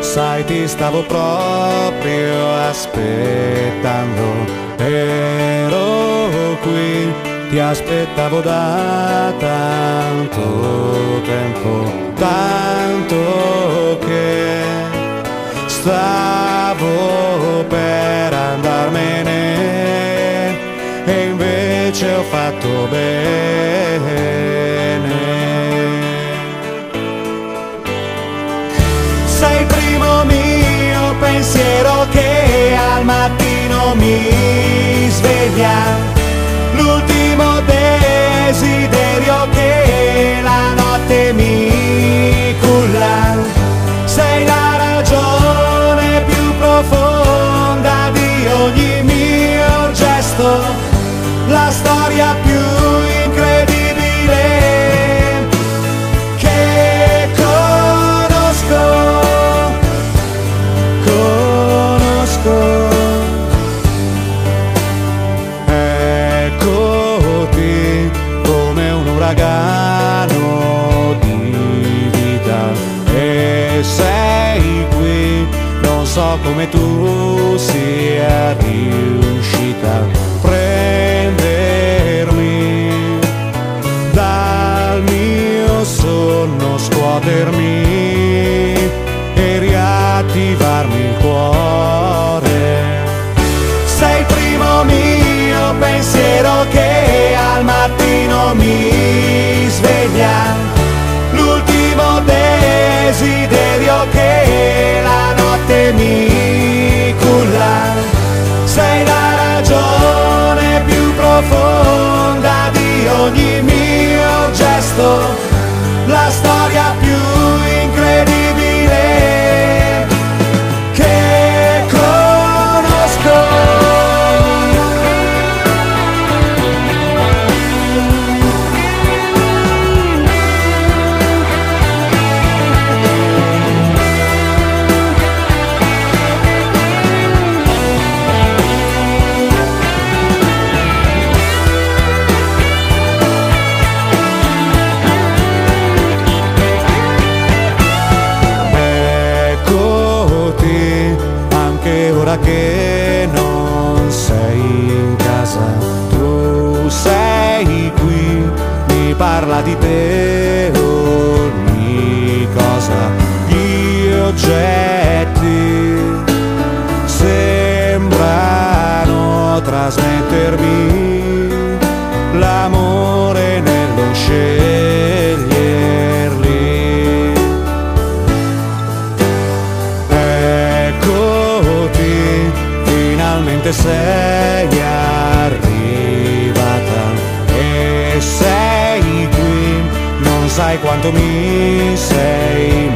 Sai, ti stavo proprio aspettando, ero qui, ti aspettavo da tanto tempo, tanto che stavo per andarmene e invece ho fatto bene. Sei il primo mio pensiero che al mattino mi sveglia, l'ultimo desiderio che la notte mi culla. Sei la ragione più profonda di ogni mio gesto, la storia più incredibile che eccoti come un uragano di vita e sei qui, non so come tu sia riuscita a prendermi dal mio sonno, scuotermi e riattivarmi il cuore. Sei il primo mio pensiero che al mattino mi sveglia, l'ultimo desiderio che la notte mi culla. Sei la ragione più profonda di ogni mio gesto, la storia più incredibile che conosco. Ora che non sei in casa, tu sei qui, mi parla di te ogni cosa, gli oggetti sembrano trasmettermi l'amore nello sceglierli. Finalmente sei arrivata e sei qui, non sai quanto mi sei